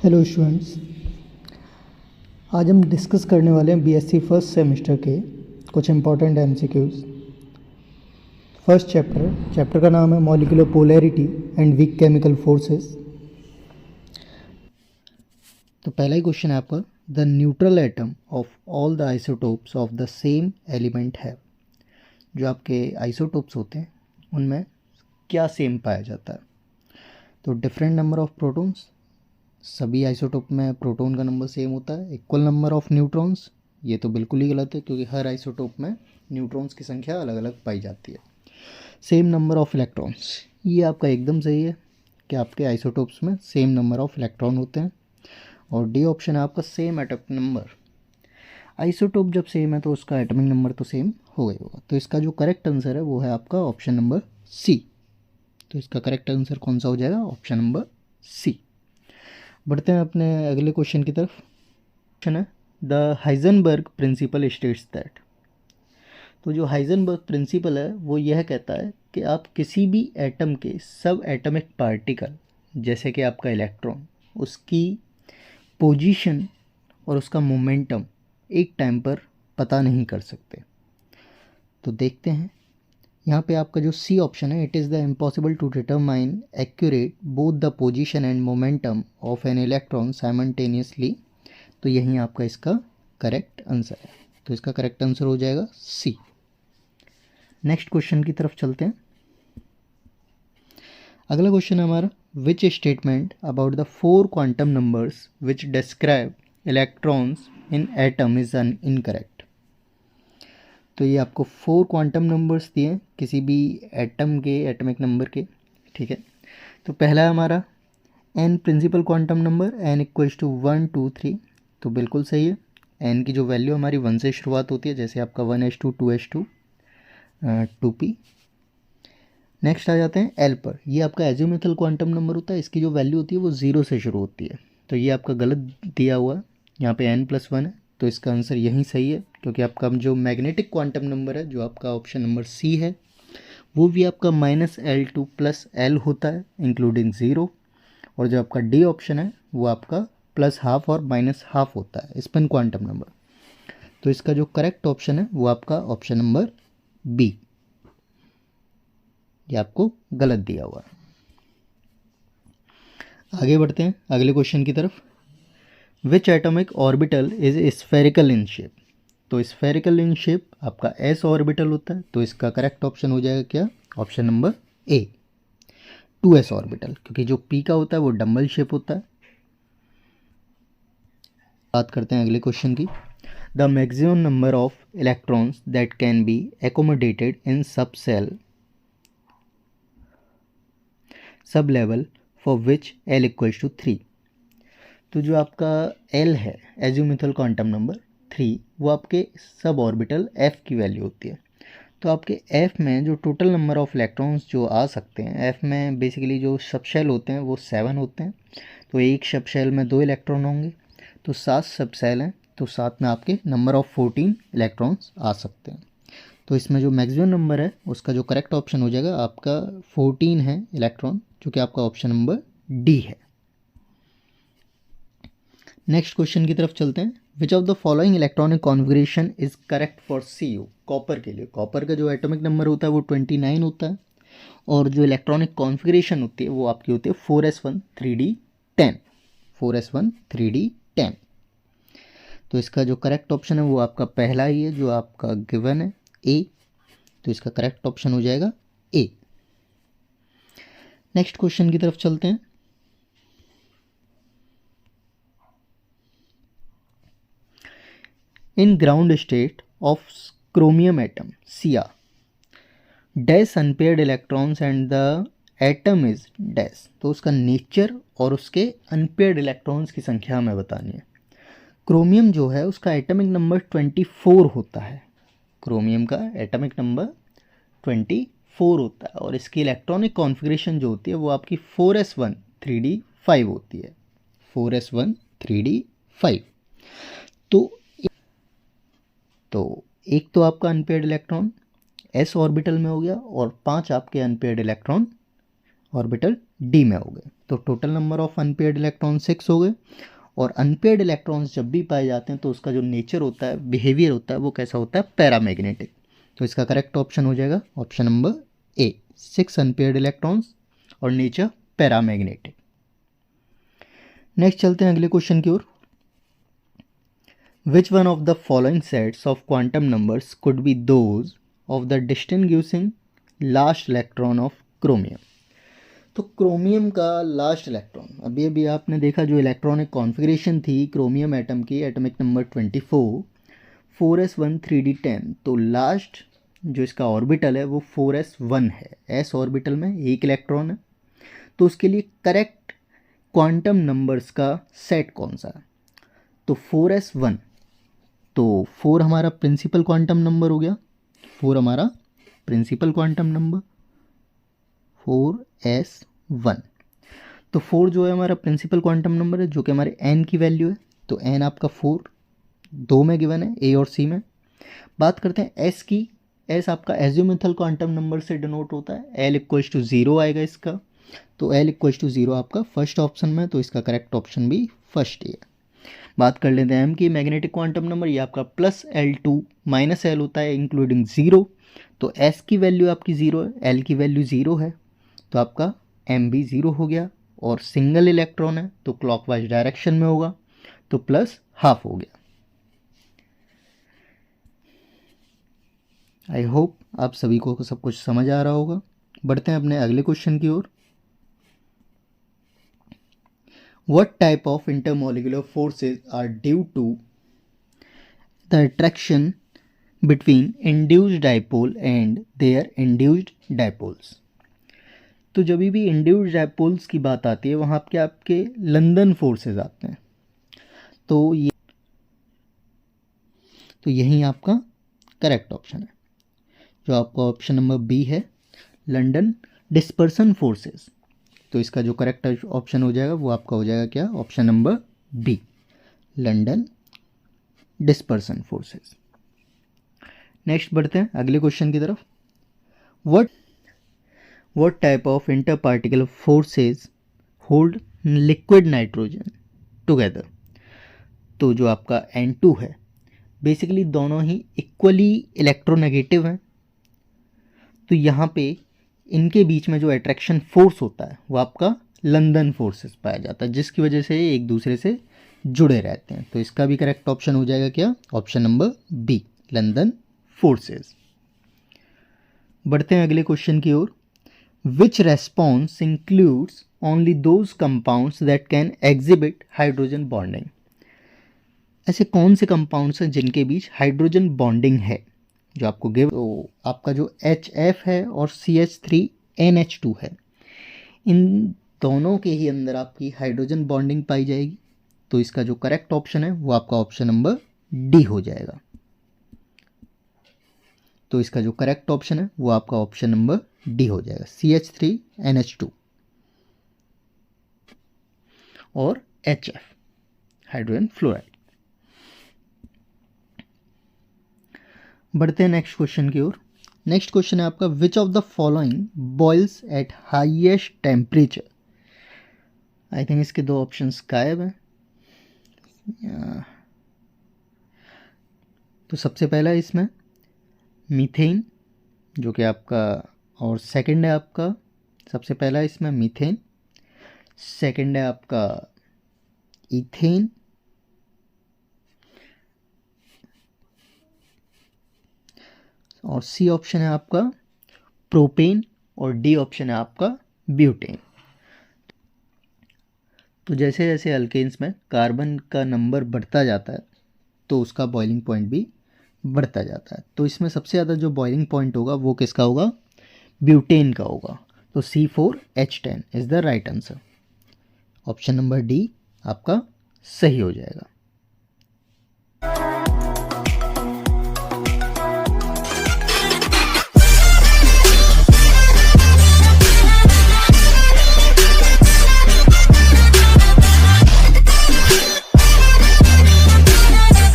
Hello students, आज हम discuss करने वाले हैं बीएससी फर्स्ट सेमेस्टर के कुछ इंपॉर्टेंट एमसीक्यूज। फर्स्ट चैप्टर का नाम है molecular polarity and weak chemical forces. तो पहला ही क्वेश्चन है आपका, the neutral atom of all the isotopes of the same element है। जो आपके आइसोटोप्स होते हैं उनमें क्या सेम पाया जाता है? तो डिफरेंट नंबर ऑफ प्रोटॉन्स, सभी आइसोटोप में प्रोटॉन का नंबर सेम होता है। इक्वल नंबर ऑफ न्यूट्रॉन्स, ये तो बिल्कुल ही गलत है क्योंकि हर आइसोटोप में न्यूट्रॉन्स की संख्या अलग अलग पाई जाती है। सेम नंबर ऑफ इलेक्ट्रॉन्स, ये आपका एकदम सही है कि आपके आइसोटोप्स में सेम नंबर ऑफ इलेक्ट्रॉन होते हैं। और डी ऑप्शन है आपका सेम एटॉमिक नंबर। आइसोटोप जब सेम है तो उसका एटॉमिक नंबर तो सेम हो गई होगा। तो इसका जो करेक्ट आंसर है वो है आपका ऑप्शन नंबर सी। तो इसका करेक्ट आंसर कौन सा हो जाएगा? Option number C. बढ़ते हैं अपने अगले क्वेश्चन की तरफ। क्वेश्चन है, the Heisenberg principle states that. तो जो हाइजेनबर्ग प्रिंसिपल है वो यह कहता है कि आप किसी भी एटम के सब एटॉमिक पार्टिकल, जैसे कि आपका इलेक्ट्रॉन, उसकी पोजीशन और उसका मोमेंटम एक टाइम पर पता नहीं कर सकते। तो देखते हैं यहाँ पे आपका जो सी ऑप्शन है, it is the impossible to determine accurate both the position and momentum of an electron simultaneously. तो यही आपका इसका करेक्ट आंसर है। तो इसका करेक्ट आंसर हो जाएगा सी। नेक्स्ट क्वेश्चन की तरफ चलते हैं। अगला क्वेश्चन है हमारा, which statement about the 4 quantum numbers which describe electrons in atom is incorrect. तो ये आपको 4 क्वांटम नंबर्स दिए हैं किसी भी एटम के एटॉमिक नंबर के, ठीक है। तो पहला है हमारा n principal quantum number, n equals to 1 2 3। तो बिल्कुल सही है। n की जो वैल्यू हमारी 1 से शुरुआत होती है, जैसे आपका 1s2 2s2 2p। नेक्स्ट आ जाते हैं l पर। ये आपका एजिमुथल क्वांटम नंबर होता है, इसकी जो वैल्यू होती है वो 0 से शुरू होती है। तो ये आपका गलत दिया हुआ है, यहाँ पे n+1 है। तो इसका आंसर यहीं सही है क्योंकि आपका जो मैग्नेटिक क्वांटम नंबर है, जो आपका ऑप्शन नंबर सी है, वो भी आपका -L2 + L होता है इंक्लूडिंग 0। और जो आपका डी ऑप्शन है वो आपका +½ और -½ होता है स्पिन क्वांटम नंबर। तो इसका जो करेक्ट ऑप्शन है वो आपका ऑप्शन नंबर बी। ये आपको गलत दिया हुआ है। आगे बढ़ते हैं अगले क्वेश्चन की तरफ। Which atomic orbital is spherical in shape. तो स्फेरिकल इन शेप आपका एस ऑर्बिटल होता है। तो इसका करेक्ट ऑप्शन हो जाएगा क्या? ऑप्शन नंबर ए, 2s ऑर्बिटल, क्योंकि जो पी का होता है वो डम्बल शेप होता है। बात करते हैं अगले क्वेश्चन की। The maximum number of electrons that can be accommodated in sublevel for which L equals to 3। तो जो आपका L है, एजिमुथल क्वांटम नंबर 3, वो आपके सब ऑर्बिटल F की वैल्यू होती है। तो आपके F में जो टोटल नंबर ऑफ इलेक्ट्रॉन्स जो आ सकते हैं, F में बेसिकली जो सबशेल होते हैं वो 7 होते हैं। तो एक सबशेल में 2 इलेक्ट्रॉन होंगे, तो 7 सबशेल हैं, तो 7 में आपके नंबर ऑफ 14 इलेक्ट्रॉन्स आ सकते हैं। तो इसमें जो मैक्सिमम नंबर है उसका जो करेक्ट ऑप्शन हो जाएगा आपका 14 है इलेक्ट्रॉन, जो कि आपका ऑप्शन नंबर डी है। नेक्स्ट क्वेश्चन की तरफ चलते हैं। विच of the following electronic configuration is correct for Cu। Copper के लिए, कॉपर का जो एटॉमिक नंबर होता है वो 29 होता है, और जो इलेक्ट्रॉनिक कॉन्फ़िगरेशन होती है वो आपकी होती है 4s1 3d10। 4s1 3d10। तो इसका जो करेक्ट ऑप्शन है वो आपका पहला ही है जो आपका गिवन है, ए। तो इसका करेक्ट ऑप्शन हो जाएगा ए। नेक्स्ट क्वेश्चन की तरफ चलते हैं। In ground state of chromium atom Cr, dash unpaired electrons and the atom is dash। तो उसका नेचर और उसके अनपेयर्ड इलेक्ट्रॉन्स की संख्या हमें बतानी है। क्रोमियम जो है उसका एटॉमिक नंबर 24 होता है। क्रोमियम का एटॉमिक नंबर 24 होता है, और इसकी इलेक्ट्रॉनिक कॉन्फ़िगरेशन जो होती है वो आपकी 4s1 3d5 होती है। 4s1 3d5। तो एक तो आपका अनपेयर्ड इलेक्ट्रॉन s ऑर्बिटल में हो गया, और 5 आपके अनपेयर्ड इलेक्ट्रॉन ऑर्बिटल d में हो गए। तो total number of unpaired electron 6 हो गए। और अनपेयर्ड इलेक्ट्रॉन्स जब भी पाए जाते हैं तो उसका जो नेचर होता है, बिहेवियर होता है, वो कैसा होता है, पैरामैग्नेटिक। तो इसका करेक्ट ऑप्शन हो जाएगा option number A, 6 unpaired electrons और नेचर पैरामैग्नेटिक। नेक्स्ट चलते हैं अगले क्वेश्चन की ओर। Which one of the following sets of quantum numbers could be those of the distinguishing last electron of chromium. तो क्रोमियम का लास्ट इलेक्ट्रॉन, अभी अभी आपने देखा जो इलेक्ट्रॉनिक कॉन्फ़िगरेशन थी क्रोमियम एटम की, एटॉमिक नंबर 24, 4s1 3d10। तो लास्ट जो इसका ऑर्बिटल है वो 4s1 है, s ऑर्बिटल में एक इलेक्ट्रॉन है। तो उसके लिए करेक्ट क्वांटम नंबर्स का सेट कौन सा है, तो 4s1। तो 4 हमारा प्रिंसिपल क्वांटम नंबर हो गया, 4 हमारा प्रिंसिपल क्वांटम नंबर 4s1। तो 4 जो है हमारा प्रिंसिपल क्वांटम नंबर है, जो कि हमारे n की वैल्यू है। तो n आपका 4 दो में गिवन है, ए और सी में। बात करते हैं s की, s आपका एजिमुथल क्वांटम नंबर से डिनोट होता है, l इक्वल्स टू 0 आएगा इसका। तो l इक्वल्स टू 0 आपका फर्स्ट ऑप्शन में, तो इसका करेक्ट ऑप्शन भी फर्स्ट ही है। बात कर लेते हैं m की, मैग्नेटिक क्वांटम नंबर, ये आपका +L2 -L होता है इंक्लूडिंग 0। तो s की वैल्यू आपकी 0 है, l की वैल्यू 0 है, तो आपका m भी 0 हो गया। और सिंगल इलेक्ट्रॉन है तो क्लॉकवाइज डायरेक्शन में होगा, तो +½ हो गया। आई होप आप सभी को सब कुछ समझ आ रहा होगा। बढ़ते हैं अपने अगले क्वेश्चन की ओर। What type of intermolecular forces are due to the attraction between induced dipole and their induced dipoles? तो जब भी induced dipoles की बात आती है वहाँ आपके लंदन फोर्सेस आते हैं। तो यही आपका करेक्ट ऑप्शन है, जो आपका ऑप्शन नंबर बी है, लंदन डिस्पर्सन फोर्सेस। तो इसका जो करेक्ट ऑप्शन हो जाएगा वो आपका हो जाएगा क्या, option number B, London dispersion forces. Next बढ़ते हैं अगले क्वेश्चन की तरफ। What type of inter particle forces hold liquid nitrogen together. तो जो आपका N2 है, बेसिकली दोनों ही इक्वली इलेक्ट्रोनेगेटिव हैं। तो यहाँ पे इनके बीच में जो अट्रैक्शन फोर्स होता है वो आपका लंदन फोर्सेस पाया जाता है, जिसकी वजह से एक दूसरे से जुड़े रहते हैं। तो इसका भी करेक्ट ऑप्शन हो जाएगा क्या, option number B, London forces. बढ़ते हैं अगले क्वेश्चन की ओर। Which response includes only those compounds that can exhibit hydrogen bonding. ऐसे कौन से कंपाउंड्स हैं जिनके बीच हाइड्रोजन बॉन्डिंग है, जो आपको गिव। तो आपका जो HF है और CH3NH2 है, इन दोनों के ही अंदर आपकी हाइड्रोजन बॉन्डिंग पाई जाएगी। तो इसका जो करेक्ट ऑप्शन है वो आपका ऑप्शन नंबर डी हो जाएगा। तो इसका जो करेक्ट ऑप्शन है वो आपका ऑप्शन नंबर डी हो जाएगा, CH3NH2 और HF, हाइड्रोजन फ्लोराइड। बढ़ते हैं नेक्स्ट क्वेश्चन की ओर। नेक्स्ट क्वेश्चन है आपका, which of the following boils at highest temperature. I think इसके दो ऑप्शंस गायब हैं। तो सबसे पहला इसमें मीथेन, जो कि आपका, और सेकंड है आपका, सबसे पहला इसमें मीथेन, सेकंड है आपका इथेन, और सी ऑप्शन है आपका प्रोपेन, और डी ऑप्शन है आपका ब्यूटेन। तो जैसे जैसे अल्केन्स में कार्बन का नंबर बढ़ता जाता है तो उसका बॉइलिंग पॉइंट भी बढ़ता जाता है। तो इसमें सबसे ज़्यादा जो बॉइलिंग पॉइंट होगा वो किसका होगा, ब्यूटेन का होगा। तो C4H10 is the right answer. Option number D आपका सही हो जाएगा।